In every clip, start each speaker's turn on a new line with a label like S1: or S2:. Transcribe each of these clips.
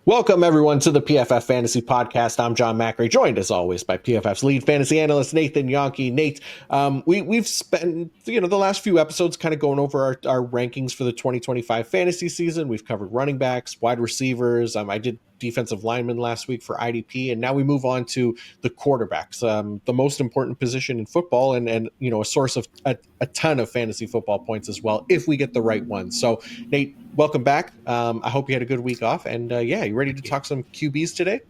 S1: Welcome, everyone, to the PFF Fantasy Podcast. I'm John Macri, joined as always by PFF's lead fantasy analyst, Nathan Jahnke. Nate, we've spent the last few episodes kind of going over our rankings for the 2025 fantasy season. We've covered running backs, wide receivers. I did defensive linemen last week for IDP, and now we move on to the quarterbacks, the most important position in football, and a source of a ton of fantasy football points as well if we get the right ones. So, Nate, welcome back. I hope you had a good week off, and you ready to talk some QBs today?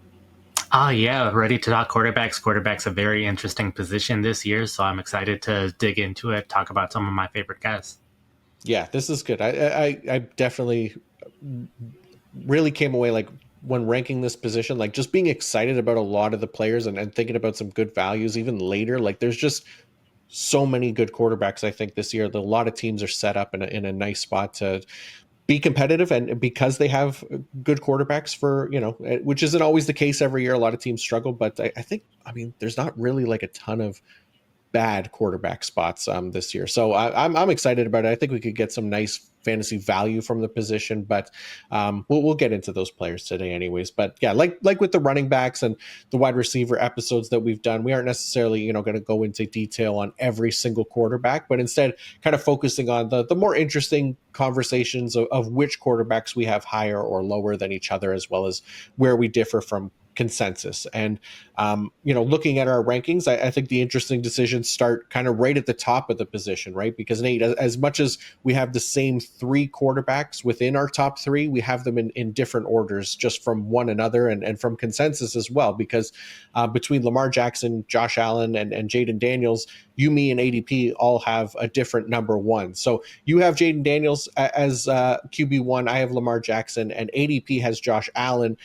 S2: Yeah, ready to talk quarterbacks. Quarterback's a very interesting position this year, so I'm excited to dig into it, talk about some of my favorite guys.
S1: Yeah, this is good. I definitely really came away like when ranking this position, like just being excited about a lot of the players and thinking about some good values even later. Like there's just so many good quarterbacks, I think, this year. A lot of teams are set up in a nice spot to be competitive, and because they have good quarterbacks for which isn't always the case every year. A lot of teams struggle, but I think, there's not really like a ton of bad quarterback spots this year. So I'm excited about it. I think we could get some nice fantasy value from the position, but we'll get into those players today anyways. But yeah, like with the running backs and the wide receiver episodes that we've done, we aren't necessarily going to go into detail on every single quarterback, but instead kind of focusing on the more interesting conversations of which quarterbacks we have higher or lower than each other, as well as where we differ from consensus. And looking at our rankings, I think the interesting decisions start kind of right at the top of the position, right? Because Nate, as much as we have the same three quarterbacks within our top three, we have them in different orders just from one another and from consensus as well. Because between Lamar Jackson, Josh Allen, and Jaden Daniels, you, me, and ADP all have a different number one. So you have Jaden Daniels as QB1, I have Lamar Jackson, and ADP has Josh Allen.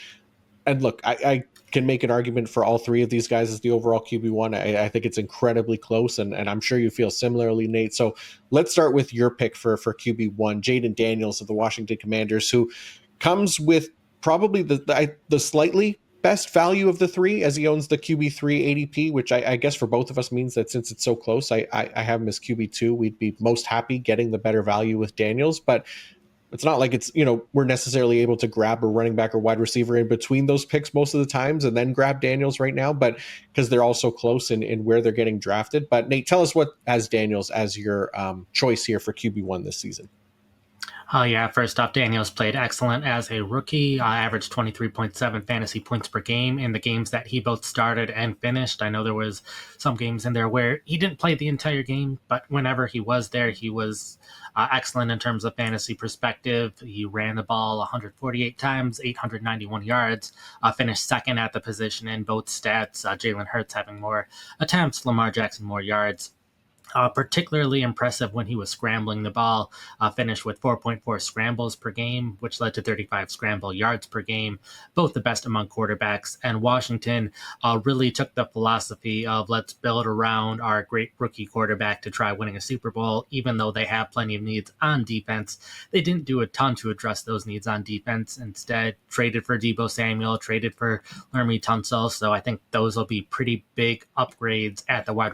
S1: And look, I can make an argument for all three of these guys as the overall QB1. I think it's incredibly close, and I'm sure you feel similarly, Nate. So let's start with your pick for QB1, Jaden Daniels of the Washington Commanders, who comes with probably the slightly best value of the three, as he owns the QB3 ADP, which I guess for both of us means that since it's so close, I have him as QB2. We'd be most happy getting the better value with Daniels, but it's not like it's, we're necessarily able to grab a running back or wide receiver in between those picks most of the times and then grab Daniels right now, but because they're all so close in where they're getting drafted. But Nate, tell us what as Daniels as your choice here for QB1 this season.
S2: Oh, yeah. First off, Daniels played excellent as a rookie. Averaged 23.7 fantasy points per game in the games that he both started and finished. I know there was some games in there where he didn't play the entire game, but whenever he was there, he was excellent in terms of fantasy perspective. He ran the ball 148 times, 891 yards, finished second at the position in both stats. Jalen Hurts having more attempts, Lamar Jackson more yards. Particularly impressive when he was scrambling the ball, finished with 4.4 scrambles per game, which led to 35 scramble yards per game, both the best among quarterbacks. And Washington really took the philosophy of let's build around our great rookie quarterback to try winning a Super Bowl, even though they have plenty of needs on defense. They didn't do a ton to address those needs on defense. Instead, traded for Deebo Samuel, traded for Laremy Tunsil. So I think those will be pretty big upgrades at the wide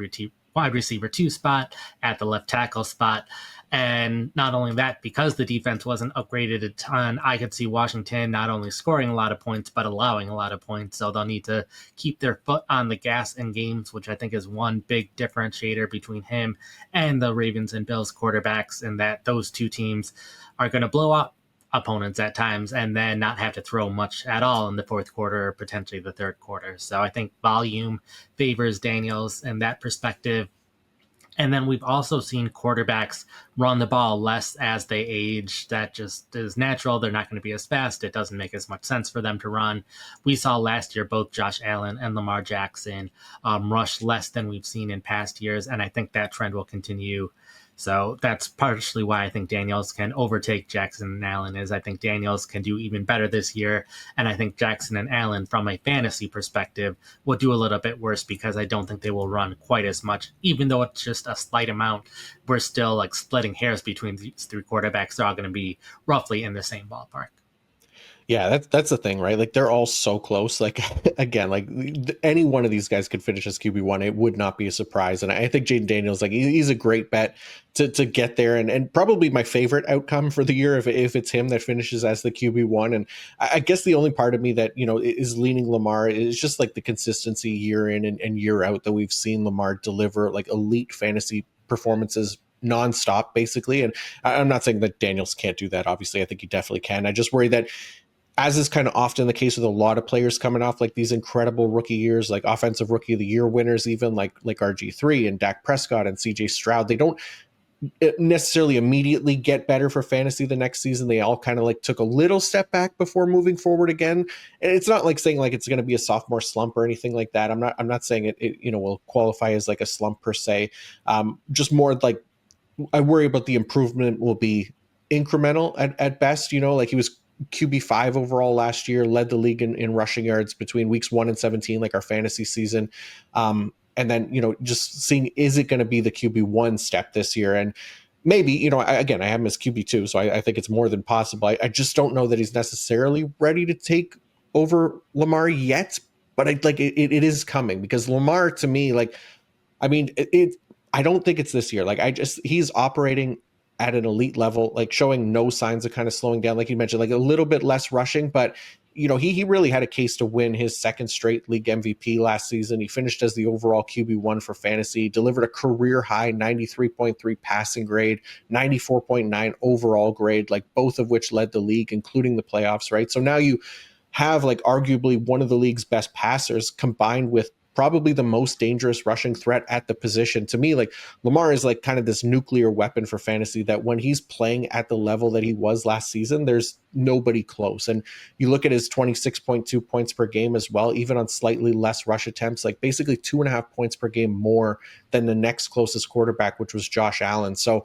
S2: receiver 2 spot, at the left tackle spot. And not only that, because the defense wasn't upgraded a ton, I could see Washington not only scoring a lot of points, but allowing a lot of points. So they'll need to keep their foot on the gas in games, which I think is one big differentiator between him and the Ravens and Bills quarterbacks, and that those two teams are going to blow up opponents at times and then not have to throw much at all in the fourth quarter or potentially the third quarter. So I think volume favors Daniels in that perspective. And then we've also seen quarterbacks run the ball less as they age. That just is natural. They're not going to be as fast. It doesn't make as much sense for them to run. We saw last year both Josh Allen and Lamar Jackson rush less than we've seen in past years, and I think that trend will continue. So that's partially why I think Daniels can overtake Jackson and Allen. Is I think Daniels can do even better this year, and I think Jackson and Allen, from a fantasy perspective, will do a little bit worse because I don't think they will run quite as much. Even though it's just a slight amount, we're still like splitting hairs between these three quarterbacks. They're all going to be roughly in the same ballpark.
S1: Yeah, that's the thing, right? Like they're all so close. Like again, like any one of these guys could finish as QB1. It would not be a surprise. And I think Jaden Daniels, like he's a great bet to get there, and probably my favorite outcome for the year if it's him that finishes as the QB1. And I guess the only part of me that is leaning Lamar is just like the consistency year in and year out that we've seen Lamar deliver like elite fantasy performances nonstop, basically. And I'm not saying that Daniels can't do that. Obviously, I think he definitely can. I just worry that, as is kind of often the case with a lot of players coming off like these incredible rookie years, like offensive rookie of the year winners, even like RG3 and Dak Prescott and CJ Stroud, they don't necessarily immediately get better for fantasy the next season. They all kind of like took a little step back before moving forward again. And it's not like saying like it's going to be a sophomore slump or anything like that. I'm not saying it will qualify as like a slump per se. Just more like I worry about the improvement will be incremental at best. Like he was QB5 overall last year, led the league in rushing yards between weeks 1 and 17, like our fantasy season. And then, just seeing, is it going to be the QB1 step this year? And maybe, again, I have him as QB2, so I think it's more than possible. I just don't know that he's necessarily ready to take over Lamar yet, but it is coming, because Lamar, to me, like, I mean, I don't think it's this year. Like, he's operating at an elite level, like showing no signs of kind of slowing down. Like you mentioned, like a little bit less rushing, but he really had a case to win his second straight league MVP last season. He finished as the overall QB1 for fantasy, delivered a career high 93.3 passing grade, 94.9 overall grade, like both of which led the league, including the playoffs, right? So now you have like arguably one of the league's best passers combined with probably the most dangerous rushing threat at the position. To me, like Lamar is like kind of this nuclear weapon for fantasy that when he's playing at the level that he was last season, there's nobody close. And you look at his 26.2 points per game as well, even on slightly less rush attempts, like basically 2.5 points per game more than the next closest quarterback, which was Josh Allen. So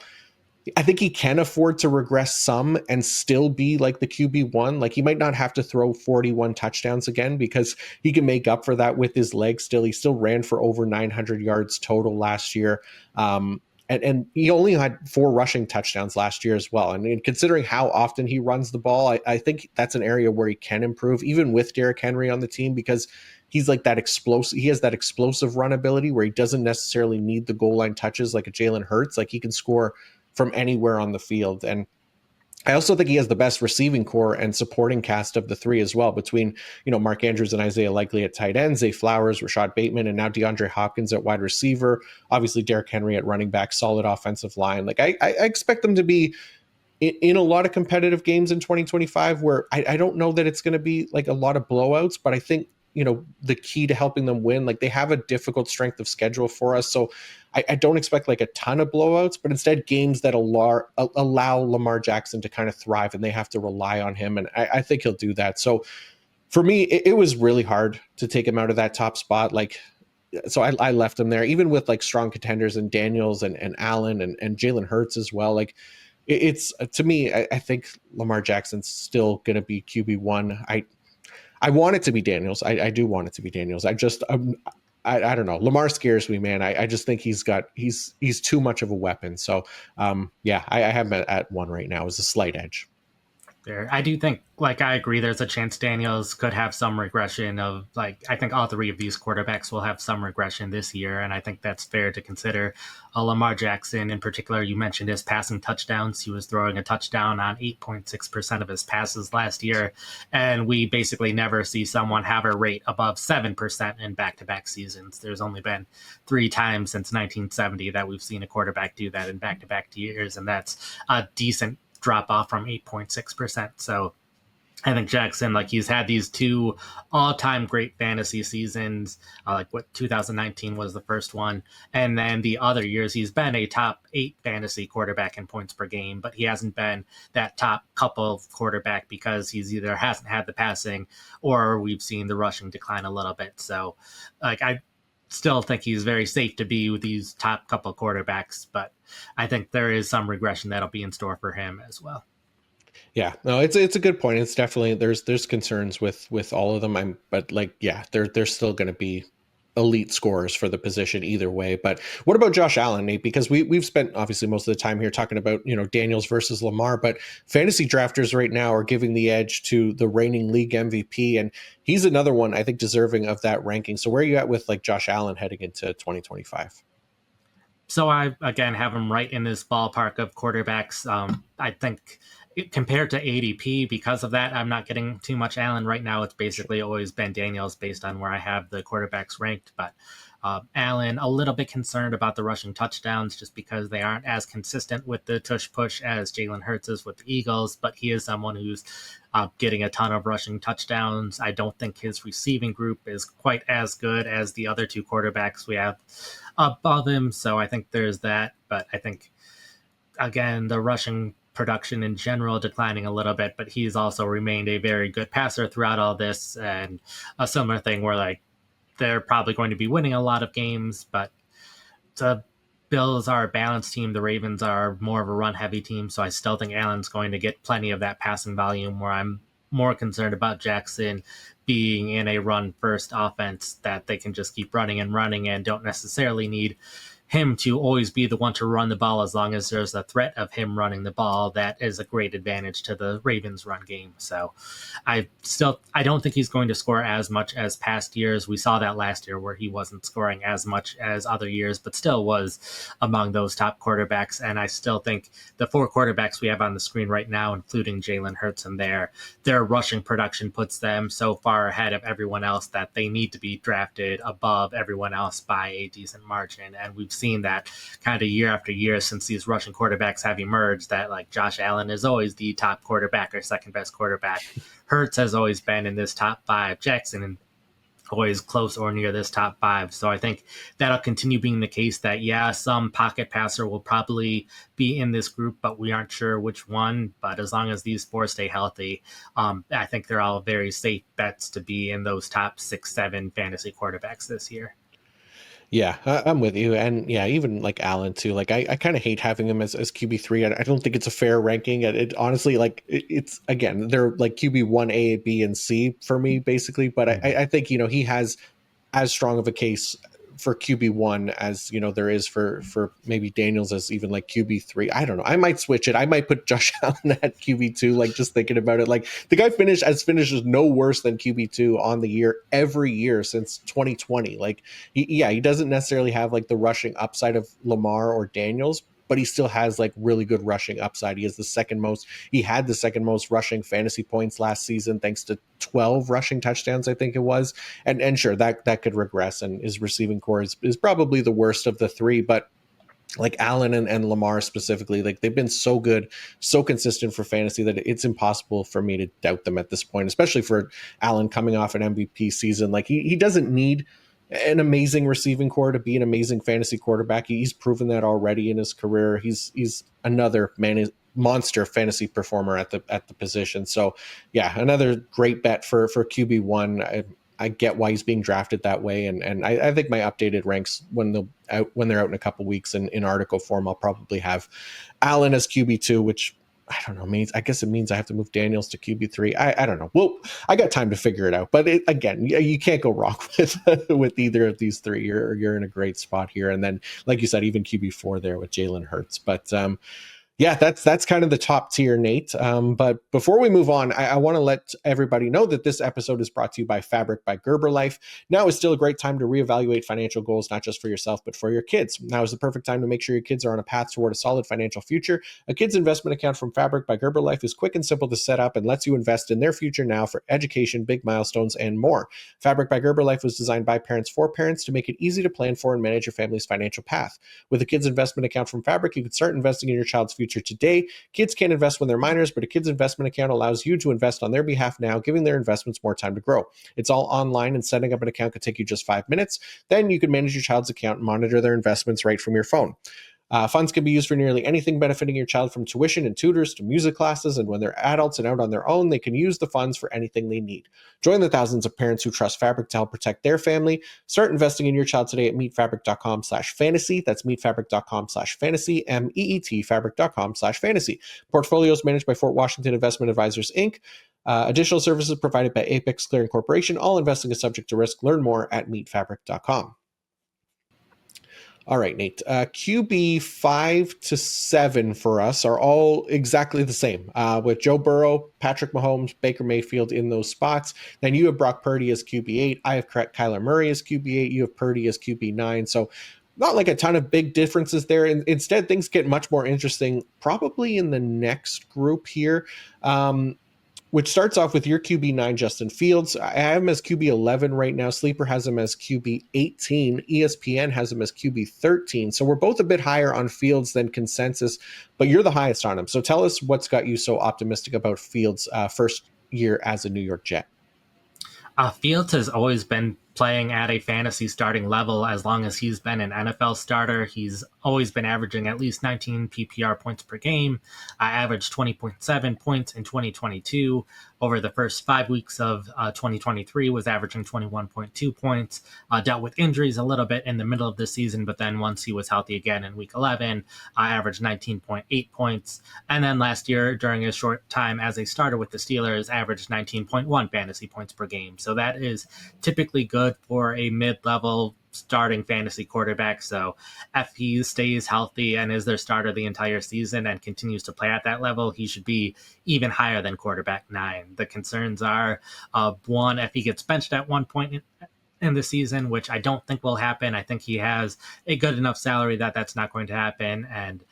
S1: I think he can afford to regress some and still be like the QB1. Like he might not have to throw 41 touchdowns again, because he can make up for that with his legs still. He still ran for over 900 yards total last year. And he only had 4 rushing touchdowns last year as well. I mean, considering how often he runs the ball, I think that's an area where he can improve, even with Derrick Henry on the team, because he's like that explosive. He has that explosive run ability where he doesn't necessarily need the goal line touches like a Jalen Hurts. Like he can score from anywhere on the field. And I also think he has the best receiving core and supporting cast of the three as well, between, Mark Andrews and Isaiah Likely at tight end, Zay Flowers, Rashad Bateman, and now DeAndre Hopkins at wide receiver. Obviously, Derrick Henry at running back, solid offensive line. Like I expect them to be in a lot of competitive games in 2025, where I don't know that it's going to be like a lot of blowouts, but I think, the key to helping them win, like they have a difficult strength of schedule for us. So I don't expect like a ton of blowouts, but instead games that allow Lamar Jackson to kind of thrive, and they have to rely on him. And I think he'll do that. So for me, it was really hard to take him out of that top spot. Like, so I left him there, even with like strong contenders and Daniels and Allen and Jalen Hurts as well. Like, it's to me, I think Lamar Jackson's still going to be QB1. I want it to be Daniels. I do want it to be Daniels. I don't know. Lamar scares me, man. I just think he's too much of a weapon. So yeah, I have him at 1 right now as a slight edge.
S2: There, I do think, like, I agree. There's a chance Daniels could have some regression of, like, I think all 3 of these quarterbacks will have some regression this year, and I think that's fair to consider. Lamar Jackson, in particular, you mentioned his passing touchdowns. He was throwing a touchdown on 8.6% of his passes last year, and we basically never see someone have a rate above 7% in back-to-back seasons. There's only been 3 times since 1970 that we've seen a quarterback do that in back-to-back years, and that's a decent drop off from 8.6%. So I think Jackson, like, he's had these 2 all-time great fantasy seasons, like what 2019 was the first one, and then the other years he's been a top 8 fantasy quarterback in points per game, but he hasn't been that top couple of quarterback because he's either hasn't had the passing or we've seen the rushing decline a little bit. So, like, I still think he's very safe to be with these top couple quarterbacks, but I think there is some regression that'll be in store for him as well.
S1: Yeah, no, it's a good point. It's definitely, there's concerns with all of them. But like, yeah, they're still going to be elite scorers for the position either way. But what about Josh Allen, Nate? Because we've spent obviously most of the time here talking about, Daniels versus Lamar, but fantasy drafters right now are giving the edge to the reigning league MVP, and he's another one I think deserving of that ranking. So where are you at with like Josh Allen heading into 2025?
S2: So I again have him right in this ballpark of quarterbacks. I think compared to ADP, because of that, I'm not getting too much Allen right now. It's basically always been Daniels based on where I have the quarterbacks ranked. But Allen, a little bit concerned about the rushing touchdowns just because they aren't as consistent with the tush push as Jalen Hurts is with the Eagles. But he is someone who's getting a ton of rushing touchdowns. I don't think his receiving group is quite as good as the other two quarterbacks we have above him. So I think there's that. But I think, again, the rushing production in general declining a little bit, but he's also remained a very good passer throughout all this. And a similar thing where like they're probably going to be winning a lot of games, but the Bills are a balanced team. The Ravens are more of a run heavy team. So I still think Allen's going to get plenty of that passing volume, where I'm more concerned about Jackson being in a run first offense that they can just keep running and running and don't necessarily need him to always be the one to run the ball. As long as there's a threat of him running the ball, that is a great advantage to the Ravens run game. So I don't think he's going to score as much as past years. We saw that last year where he wasn't scoring as much as other years, but still was among those top quarterbacks. And I still think the four quarterbacks we have on the screen right now, including Jalen Hurts and their rushing production puts them so far ahead of everyone else that they need to be drafted above everyone else by a decent margin. And we've seen that kind of year after year since these rushing quarterbacks have emerged, that like Josh Allen is always the top quarterback or second best quarterback. Hurts has always been in this top five. Jackson and always close or near this top five. So I think that'll continue being the case, that some pocket passer will probably be in this group, but we aren't sure which one. But as long as these four stay healthy, I think they're all very safe bets to be in those top 6, 7 fantasy quarterbacks this year.
S1: Yeah, I'm with you. And yeah, even like Allen too. Like I kind of hate having him as QB3. I don't think it's a fair ranking. It honestly, like it's again, they're like QB1, A, B, and C for me, basically. But I think, he has as strong of a case for QB1 as there is for maybe Daniels as even like QB3. I don't know. I might switch it. I might put Josh Allen at QB2. Like just thinking about it, like the guy finishes no worse than QB2 on the year every year since 2020. Like he doesn't necessarily have like the rushing upside of Lamar or Daniels, but he still has like really good rushing upside. He had the second most rushing fantasy points last season, thanks to 12 rushing touchdowns, I think it was. And sure, that could regress, and his receiving core is probably the worst of the three, but like Allen and Lamar specifically, like they've been so good, so consistent for fantasy that it's impossible for me to doubt them at this point, especially for Allen coming off an MVP season. Like he doesn't need an amazing receiving core to be an amazing fantasy quarterback. He's proven that already in his career. He's another monster fantasy performer at the position. So yeah, another great bet for QB1. I get why he's being drafted that way, and I think my updated ranks when they're out in a couple weeks in article form, I'll probably have Allen as QB2, which I don't know means. I guess it means I have to move Daniels to QB3. I don't know. Well, I got time to figure it out. But again, you can't go wrong with either of these three. You're in a great spot here, and then like you said, even QB4 there with Jalen Hurts. But yeah, that's kind of the top tier, Nate. But before we move on, I want to let everybody know that this episode is brought to you by Fabric by Gerber Life. Now is still a great time to reevaluate financial goals, not just for yourself, but for your kids. Now is the perfect time to make sure your kids are on a path toward a solid financial future. A kid's investment account from Fabric by Gerber Life is quick and simple to set up and lets you invest in their future now for education, big milestones, and more. Fabric by Gerber Life was designed by parents for parents to make it easy to plan for and manage your family's financial path. With a kid's investment account from Fabric, you can start investing in your child's future today. Kids can't invest when they're minors, but a kid's investment account allows you to invest on their behalf now, giving their investments more time to grow. It's all online, and setting up an account could take you just 5 minutes. Then you can manage your child's account and monitor their investments right from your phone. Funds can be used for nearly anything benefiting your child, from tuition and tutors to music classes, and when they're adults and out on their own, they can use the funds for anything they need. Join the thousands of parents who trust Fabric to help protect their family. Start investing in your child today at meetfabric.com/fantasy. That's meetfabric.com/fantasy, MEET fabric.com/fantasy. Portfolios managed by Fort Washington Investment Advisors, Inc. Additional services provided by Apex Clearing Corporation. All investing is subject to risk. Learn more at meetfabric.com. All right, Nate. QB 5 to 7 for us are all exactly the same, with Joe Burrow, Patrick Mahomes, Baker Mayfield in those spots. Then you have Brock Purdy as QB 8. I have Kyler Murray as QB 8. You have Purdy as QB 9. So not like a ton of big differences there. Instead, things get much more interesting probably in the next group here. Which starts off with your QB9, Justin Fields. I have him as QB11 right now. Sleeper has him as QB18. ESPN has him as QB13. So we're both a bit higher on Fields than consensus, but you're the highest on him. So tell us what's got you so optimistic about Fields' first year as a New York Jet.
S2: Fields has always been playing at a fantasy starting level as long as he's been an NFL starter. He's always been averaging at least 19 PPR points per game. I averaged 20.7 points in 2022. Over the first 5 weeks of 2023, was averaging 21.2 points. Dealt with injuries a little bit in the middle of the season, but then once he was healthy again in week 11, I averaged 19.8 points. And then last year, during his short time as a starter with the Steelers, averaged 19.1 fantasy points per game. So that is typically good for a mid-level starting fantasy quarterback. So if he stays healthy and is their starter the entire season and continues to play at that level, he should be even higher than quarterback 9. The concerns are, one, if he gets benched at one point in the season, which I don't think will happen. I think he has a good enough salary that that's not going to happen. And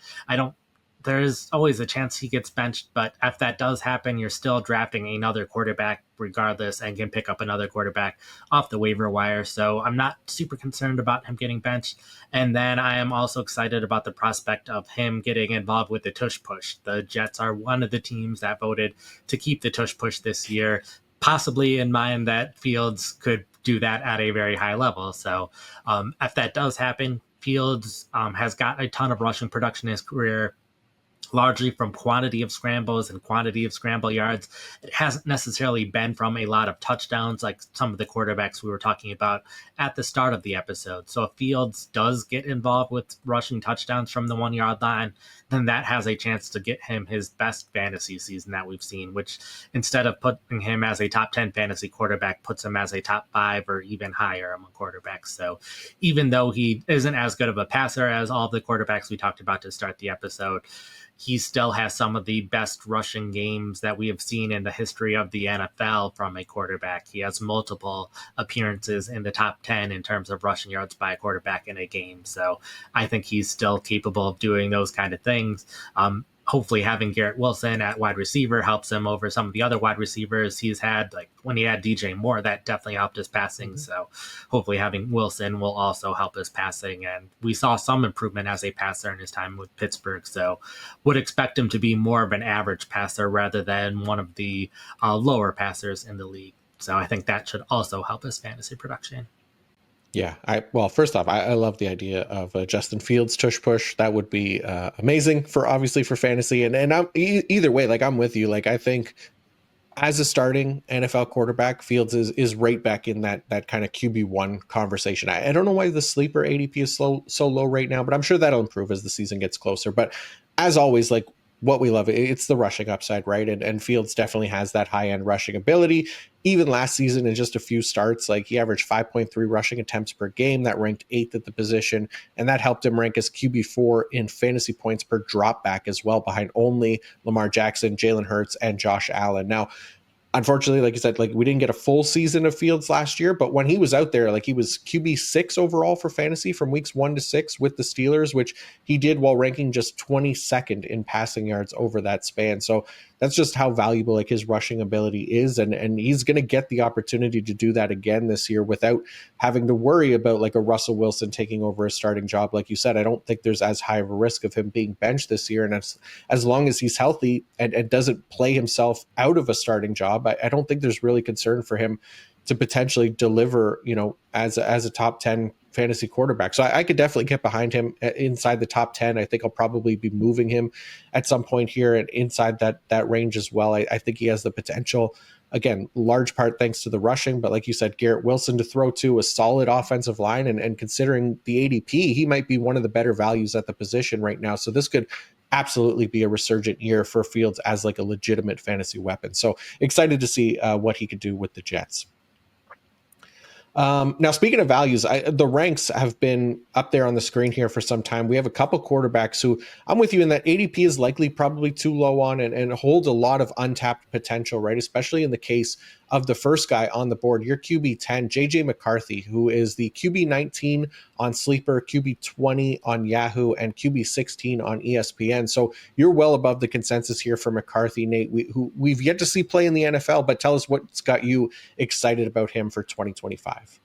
S2: there's always a chance he gets benched, but if that does happen, you're still drafting another quarterback regardless and can pick up another quarterback off the waiver wire. So I'm not super concerned about him getting benched. And then I am also excited about the prospect of him getting involved with the tush push. The Jets are one of the teams that voted to keep the tush push this year, possibly in mind that Fields could do that at a very high level. So if that does happen, Fields has got a ton of rushing production in his career, largely from quantity of scrambles and quantity of scramble yards. It hasn't necessarily been from a lot of touchdowns like some of the quarterbacks we were talking about at the start of the episode. So if Fields does get involved with rushing touchdowns from the 1 yard line, then that has a chance to get him his best fantasy season that we've seen, which instead of putting him as a top 10 fantasy quarterback, puts him as a top 5 or even higher among quarterbacks. So even though he isn't as good of a passer as all the quarterbacks we talked about to start the episode, he still has some of the best rushing games that we have seen in the history of the NFL from a quarterback. He has multiple appearances in the top 10 in terms of rushing yards by a quarterback in a game. So I think he's still capable of doing those kind of things. Hopefully having Garrett Wilson at wide receiver helps him over some of the other wide receivers he's had. Like when he had DJ Moore, that definitely helped his passing. Mm-hmm. So hopefully having Wilson will also help his passing. And we saw some improvement as a passer in his time with Pittsburgh. So would expect him to be more of an average passer rather than one of the lower passers in the league. So I think that should also help his fantasy production.
S1: Yeah, first off, I love the idea of Justin Fields tush push. That would be amazing for fantasy. And I'm, either way, like I'm with you. Like I think as a starting NFL quarterback, Fields is right back in that kind of QB1 conversation. I don't know why the sleeper ADP is so low right now, but I'm sure that'll improve as the season gets closer. But as always, like what we love, it's the rushing upside, right? And Fields definitely has that high-end rushing ability. Even last season in just a few starts, like he averaged 5.3 rushing attempts per game. That ranked 8th at the position, and that helped him rank as QB4 in fantasy points per drop back as well, behind only Lamar Jackson, Jalen Hurts, and Josh Allen. Now, unfortunately, like you said, like we didn't get a full season of Fields last year, but when he was out there, like he was QB6 overall for fantasy from weeks 1 to 6 with the Steelers, which he did while ranking just 22nd in passing yards over that span. So that's just how valuable like his rushing ability is. And he's going to get the opportunity to do that again this year without having to worry about like a Russell Wilson taking over a starting job. Like you said, I don't think there's as high of a risk of him being benched this year. And as long as he's healthy and doesn't play himself out of a starting job, I don't think there's really concern for him to potentially deliver, as a top 10 fantasy quarterback. So I could definitely get behind him inside the top 10. I think I'll probably be moving him at some point here and inside that range as well. I think he has the potential, again, large part thanks to the rushing, but like you said, Garrett Wilson to throw to, a solid offensive line, and considering the ADP, he might be one of the better values at the position right now. So this could absolutely be a resurgent year for Fields as like a legitimate fantasy weapon. So excited to see what he could do with the Jets. Now, speaking of values, the ranks have been up there on the screen here for some time. We have a couple quarterbacks who I'm with you in that ADP is likely probably too low on and holds a lot of untapped potential, right? Especially in the case of the first guy on the board, your QB 10, JJ McCarthy, who is the QB 19 on Sleeper, QB 20 on Yahoo, and QB 16 on ESPN. So you're well above the consensus here for McCarthy, Nate, who we've yet to see play in the NFL, but tell us what's got you excited about him for 2025.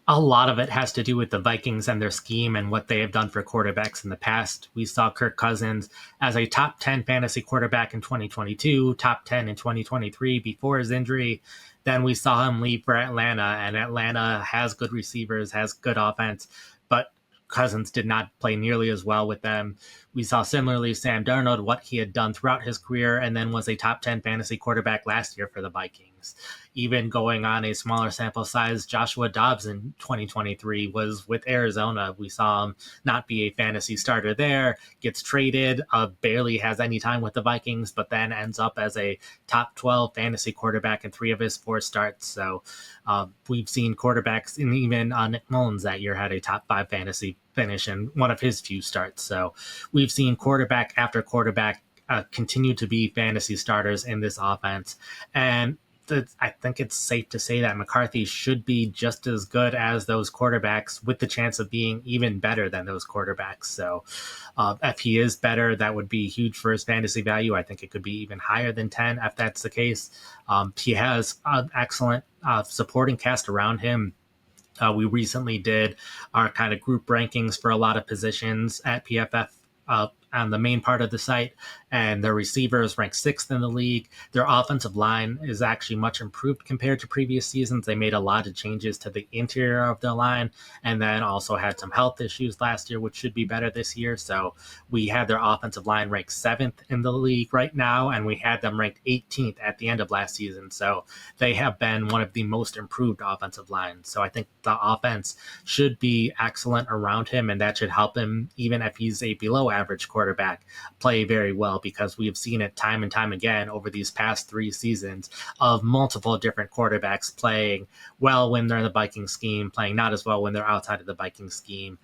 S2: A lot of it has to do with the Vikings and their scheme and what they have done for quarterbacks in the past. We saw Kirk Cousins as a top 10 fantasy quarterback in 2022, top 10 in 2023 before his injury. Then we saw him leave for Atlanta, and Atlanta has good receivers, has good offense, but Cousins did not play nearly as well with them. We saw similarly Sam Darnold, what he had done throughout his career, and then was a top 10 fantasy quarterback last year for the Vikings. Even going on a smaller sample size, Joshua Dobbs in 2023 was with Arizona. We saw him not be a fantasy starter there, gets traded, barely has any time with the Vikings, but then ends up as a top 12 fantasy quarterback in 3 of his 4 starts. So we've seen quarterbacks, and even Nick Mullins that year had a top 5 fantasy finish in one of his few starts. So we've seen quarterback after quarterback continue to be fantasy starters in this offense. And I think it's safe to say that McCarthy should be just as good as those quarterbacks, with the chance of being even better than those quarterbacks. So if he is better, that would be huge for his fantasy value. I think it could be even higher than 10 if that's the case. He has an excellent supporting cast around him. We recently did our kind of group rankings for a lot of positions at PFF on the main part of the site, and their receivers ranked 6th in the league. Their offensive line is actually much improved compared to previous seasons. They made a lot of changes to the interior of the line, and then also had some health issues last year, which should be better this year. So we had their offensive line ranked 7th in the league right now, and we had them ranked 18th at the end of last season. So they have been one of the most improved offensive lines. So I think the offense should be excellent around him, and that should help him, even if he's a below average quarterback, play very well, because we have seen it time and time again over these past 3 seasons of multiple different quarterbacks playing well when they're in the Viking scheme, playing not as well when they're outside of the Viking scheme.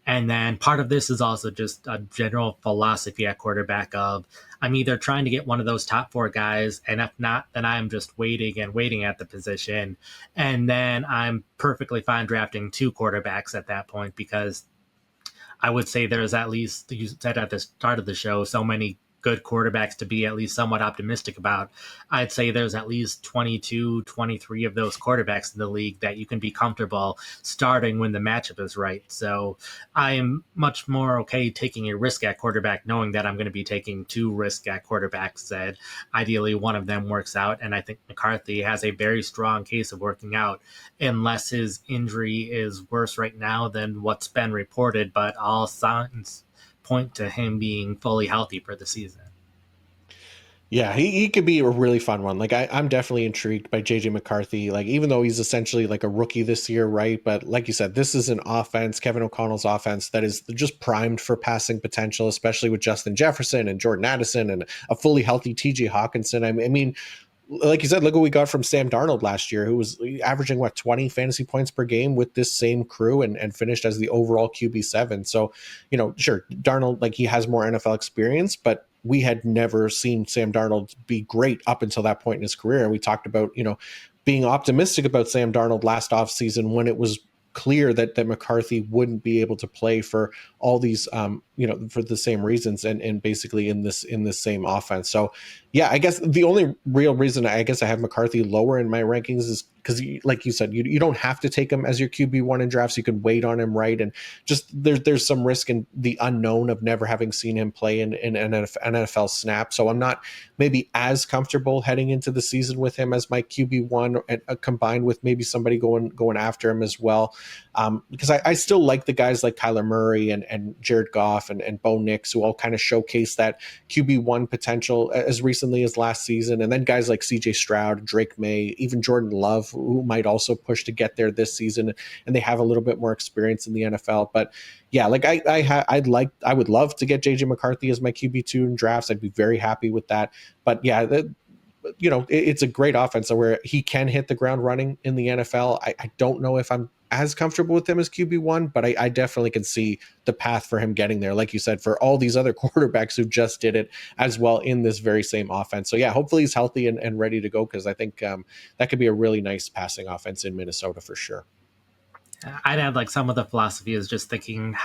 S2: And then part of this is also just a general philosophy at quarterback of, I'm either trying to get one of those top 4 guys, and if not, then I'm just waiting and waiting at the position. And then I'm perfectly fine drafting 2 quarterbacks at that point, because I would say there's, at least, you said at the start of the show, so many good quarterbacks to be at least somewhat optimistic about. I'd say there's at least 22, 23 of those quarterbacks in the league that you can be comfortable starting when the matchup is right. So I am much more okay taking a risk at quarterback, knowing that I'm going to be taking 2 risk at quarterbacks that ideally one of them works out. And I think McCarthy has a very strong case of working out, unless his injury is worse right now than what's been reported, but all signs point to him being fully healthy for the season.
S1: Yeah, he could be a really fun one. Like I'm definitely intrigued by JJ McCarthy. Like, even though he's essentially like a rookie this year, right? But like you said, this is an offense, Kevin O'Connell's offense, that is just primed for passing potential, especially with Justin Jefferson and Jordan Addison and a fully healthy TJ Hawkinson. I mean, like you said, look what we got from Sam Darnold last year, who was averaging 20 fantasy points per game with this same crew, and finished as the overall QB7. So, sure, Darnold, like, he has more NFL experience, but we had never seen Sam Darnold be great up until that point in his career. And we talked about, being optimistic about Sam Darnold last offseason, when it was clear that McCarthy wouldn't be able to play for all these, for the same reasons, and basically in this same offense. So yeah, I guess the only real reason I guess I have McCarthy lower in my rankings is because, like you said, you don't have to take him as your QB1 in drafts. You can wait on him, right? And just there's some risk in the unknown of never having seen him play in an NFL snap. So I'm not maybe as comfortable heading into the season with him as my QB1, and combined with maybe somebody going after him as well. Because I still like the guys like Kyler Murray and Jared Goff Metcalf and Bo Nix, who all kind of showcased that QB1 potential as recently as last season. And then guys like CJ Stroud, Drake May, even Jordan Love, who might also push to get there this season. And they have a little bit more experience in the NFL. But yeah, like I would love to get JJ McCarthy as my QB2 in drafts. I'd be very happy with that. But yeah, it's a great offense where he can hit the ground running in the NFL. I don't know if I'm as comfortable with him as QB1, but I definitely can see the path for him getting there. Like you said, for all these other quarterbacks who just did it as well in this very same offense. So yeah, hopefully he's healthy and ready to go, because I think that could be a really nice passing offense in Minnesota for sure.
S2: I'd add like some of the philosophy is just thinking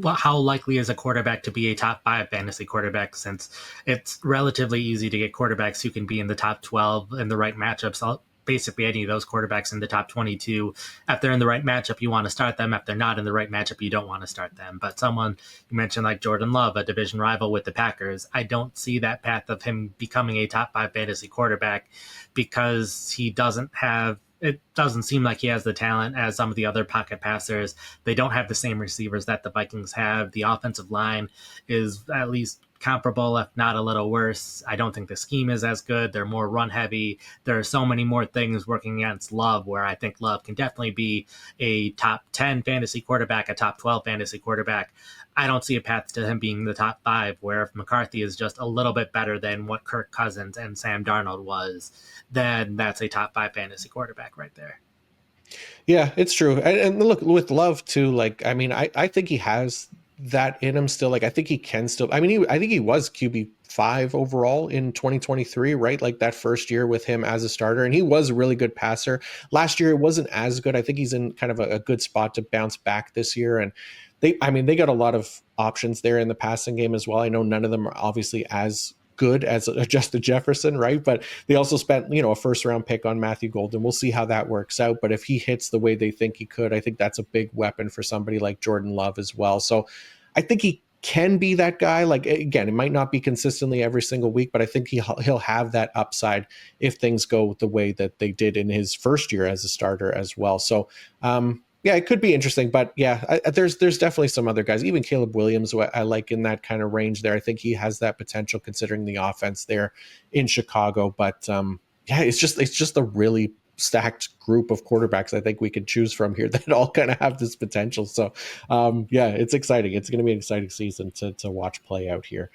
S2: how likely is a quarterback to be a top 5 fantasy quarterback, since it's relatively easy to get quarterbacks who can be in the top 12 in the right matchups. Basically, any of those quarterbacks in the top 22, if they're in the right matchup, you want to start them. If they're not in the right matchup, you don't want to start them. But someone you mentioned like Jordan Love, a division rival with the Packers, I don't see that path of him becoming a top 5 fantasy quarterback, because he doesn't have it doesn't seem like he has the talent as some of the other pocket passers. They don't have the same receivers that the Vikings have. The offensive line is at least comparable, if not a little worse. I don't think the scheme is as good. They're more run heavy. There are so many more things working against Love, where I think Love can definitely be a top 10 fantasy quarterback, a top 12 fantasy quarterback. I don't see a path to him being the top 5, where if McCarthy is just a little bit better than what Kirk Cousins and Sam Darnold was, then that's a top 5 fantasy quarterback right there.
S1: Yeah, it's true. And look, with Love too, like, I mean, I think he has that in him still. Like, I think he can still, I mean, I think he was QB5 overall in 2023, right? Like that first year with him as a starter. And he was a really good passer. Last year, it wasn't as good. I think he's in kind of a good spot to bounce back this year. And they got a lot of options there in the passing game as well. I know none of them are obviously as good as Justin Jefferson, right? But they also spent, a first round pick on Matthew Golden. We'll see how that works out. But if he hits the way they think he could, I think that's a big weapon for somebody like Jordan Love as well. So I think he can be that guy. Like, again, it might not be consistently every single week, but I think he'll have that upside if things go the way that they did in his first year as a starter as well. So yeah, it could be interesting, but yeah, there's definitely some other guys, even Caleb Williams, who I like in that kind of range there. I think he has that potential considering the offense there in Chicago. But yeah, it's just a really stacked group of quarterbacks I think we could choose from here that all kind of have this potential. So yeah, it's exciting. It's going to be an exciting season to watch play out here.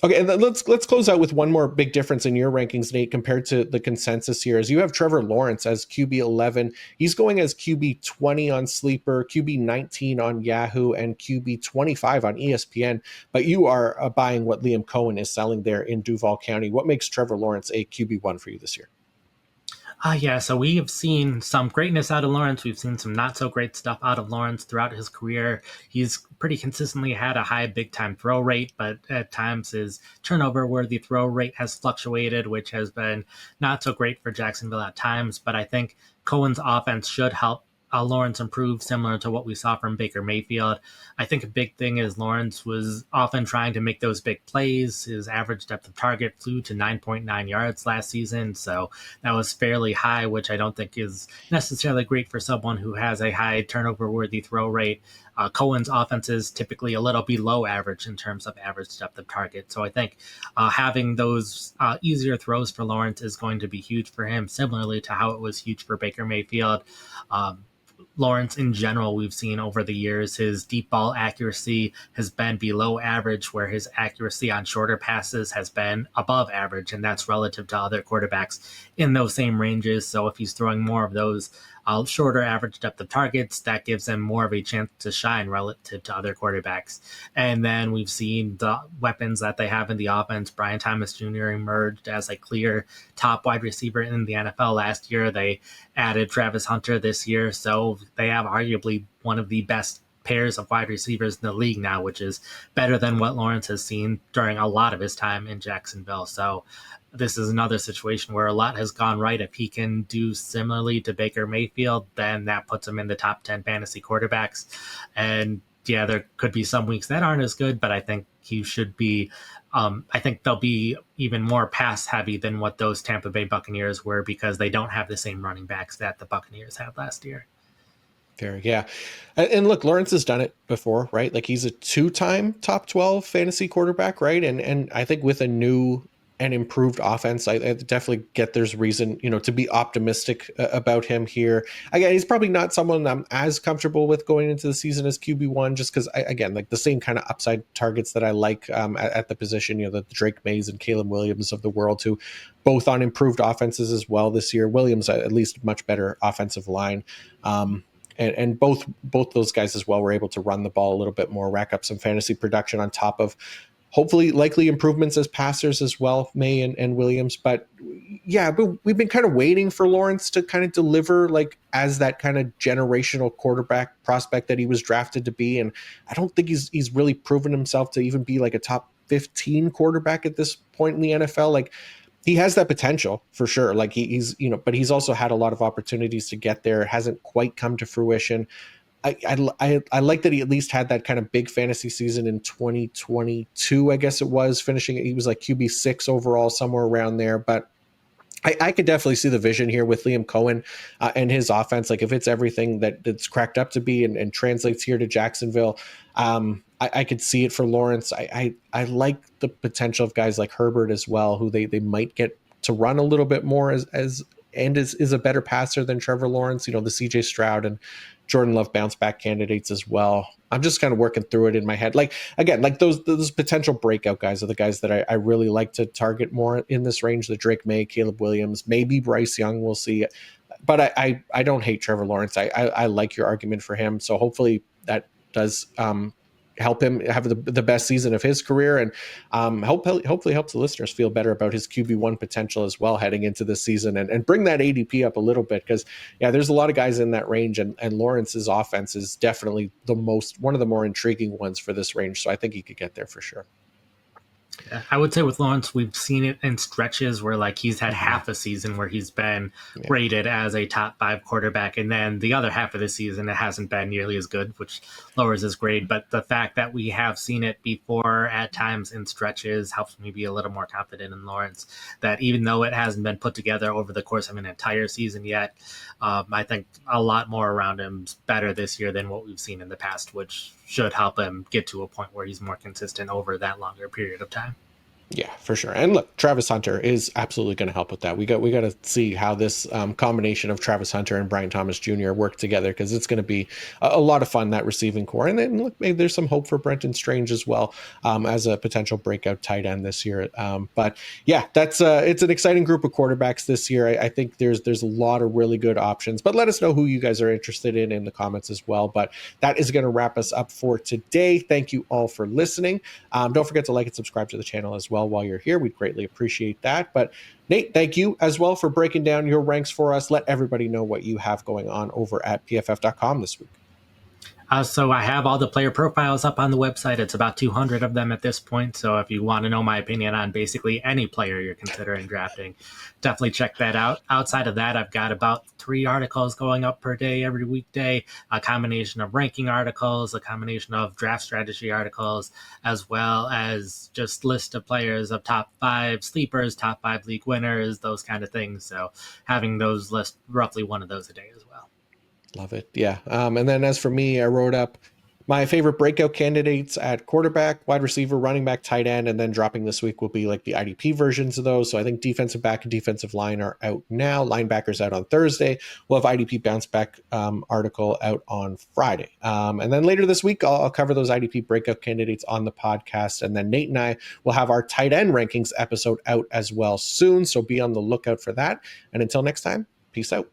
S1: Okay, and then let's close out with one more big difference in your rankings, Nate, compared to the consensus here. As you have Trevor Lawrence as QB 11, he's going as QB 20 on Sleeper, QB 19 on Yahoo, and QB 25 on ESPN. But you are buying what Liam Cohen is selling there in Duval County. What makes Trevor Lawrence a QB 1 for you this year?
S2: Yeah, so we have seen some greatness out of Lawrence. We've seen some not so great stuff out of Lawrence throughout his career. He's pretty consistently had a high big time throw rate, but at times his turnover worthy throw rate has fluctuated, which has been not so great for Jacksonville at times. But I think Cohen's offense should help Lawrence improve, similar to what we saw from Baker Mayfield. I think a big thing is Lawrence was often trying to make those big plays. His average depth of target flew to 9.9 yards last season, so that was fairly high, which I don't think is necessarily great for someone who has a high turnover-worthy throw rate. Cohen's offense is typically a little below average in terms of average depth of target. So I think having those easier throws for Lawrence is going to be huge for him, similarly to how it was huge for Baker Mayfield. Lawrence in general, we've seen over the years, his deep ball accuracy has been below average, where his accuracy on shorter passes has been above average, and that's relative to other quarterbacks in those same ranges. So if he's throwing more of those shorter average depth of targets, that gives him more of a chance to shine relative to other quarterbacks. And then we've seen the weapons that they have in the offense. Brian Thomas Jr. emerged as a clear top wide receiver in the NFL last year. They added Travis Hunter this year, so they have arguably one of the best pairs of wide receivers in the league now, which is better than what Lawrence has seen during a lot of his time in Jacksonville. So this is another situation where a lot has gone right. If he can do similarly to Baker Mayfield, then that puts him in the top 10 fantasy quarterbacks. And yeah, there could be some weeks that aren't as good, but I think he should be. I think they'll be even more pass heavy than what those Tampa Bay Buccaneers were, because they don't have the same running backs that the Buccaneers had last year.
S1: Very, yeah. And look, Lawrence has done it before, right? Like he's a two-time top 12 fantasy quarterback, right? And I think with a new and improved offense, I definitely get there's reason, to be optimistic about him here. Again, he's probably not someone I'm as comfortable with going into the season as QB1, just because, again, like the same kind of upside targets that I like at the position, the Drake Mays and Caleb Williams of the world, who both on improved offenses as well this year. Williams, at least much better offensive line. And both those guys as well were able to run the ball a little bit more, rack up some fantasy production on top of hopefully likely improvements as passers as well, May and Williams. But yeah, but we've been kind of waiting for Lawrence to kind of deliver like as that kind of generational quarterback prospect that he was drafted to be. And I don't think he's really proven himself to even be like a top 15 quarterback at this point in the NFL. Like he has that potential for sure. Like he's, but he's also had a lot of opportunities to get there. It hasn't quite come to fruition. I like that he at least had that kind of big fantasy season in 2022, I guess it was, finishing. He was like QB6 overall, somewhere around there. But I could definitely see the vision here with Liam Cohen and his offense. Like if it's everything that's cracked up to be and translates here to Jacksonville, I could see it for Lawrence. I like the potential of guys like Herbert as well, who they might get to run a little bit more as and is a better passer than Trevor Lawrence. The CJ Stroud and Jordan Love bounce back candidates as well. I'm just kind of working through it in my head. Like again, like those potential breakout guys are the guys that I really like to target more in this range. The Drake May, Caleb Williams, maybe Bryce Young. We'll see. But I don't hate Trevor Lawrence. I like your argument for him. So hopefully that does help him have the best season of his career, and hopefully helps the listeners feel better about his QB1 potential as well heading into this season, and bring that ADP up a little bit, because yeah, there's a lot of guys in that range, and Lawrence's offense is definitely one of the more intriguing ones for this range. So I think he could get there for sure.
S2: I would say with Lawrence, we've seen it in stretches where like he's had half a season where he's been rated as a top 5 quarterback, and then the other half of the season it hasn't been nearly as good, which lowers his grade. But the fact that we have seen it before at times in stretches helps me be a little more confident in Lawrence, that even though it hasn't been put together over the course of an entire season yet, I think a lot more around him's better this year than what we've seen in the past, which should help him get to a point where he's more consistent over that longer period of time.
S1: Yeah, for sure. And look, Travis Hunter is absolutely going to help with that. We got to see how this combination of Travis Hunter and Brian Thomas Jr. work together, because it's going to be a lot of fun, that receiving core. And then look, maybe there's some hope for Brenton Strange as well, as a potential breakout tight end this year. But yeah, it's an exciting group of quarterbacks this year. I think there's a lot of really good options. But let us know who you guys are interested in the comments as well. But that is going to wrap us up for today. Thank you all for listening. Don't forget to like and subscribe to the channel as well while you're here. We'd greatly appreciate that. But Nate, thank you as well for breaking down your ranks for us. Let everybody know what you have going on over at pff.com this week.
S2: So I have all the player profiles up on the website. It's about 200 of them at this point. So if you want to know my opinion on basically any player you're considering drafting, definitely check that out. Outside of that, I've got about 3 articles going up per day every weekday, a combination of ranking articles, a combination of draft strategy articles, as well as just list of players of top 5 sleepers, top 5 league winners, those kind of things. So having those lists, roughly one of those a day as well.
S1: Love it. Yeah. And then as for me, I wrote up my favorite breakout candidates at quarterback, wide receiver, running back, tight end, and then dropping this week will be like the IDP versions of those. So I think defensive back and defensive line are out now. Linebackers out on Thursday. We'll have IDP bounce back article out on Friday. And then later this week, I'll cover those IDP breakout candidates on the podcast. And then Nate and I will have our tight end rankings episode out as well soon. So be on the lookout for that. And until next time, peace out.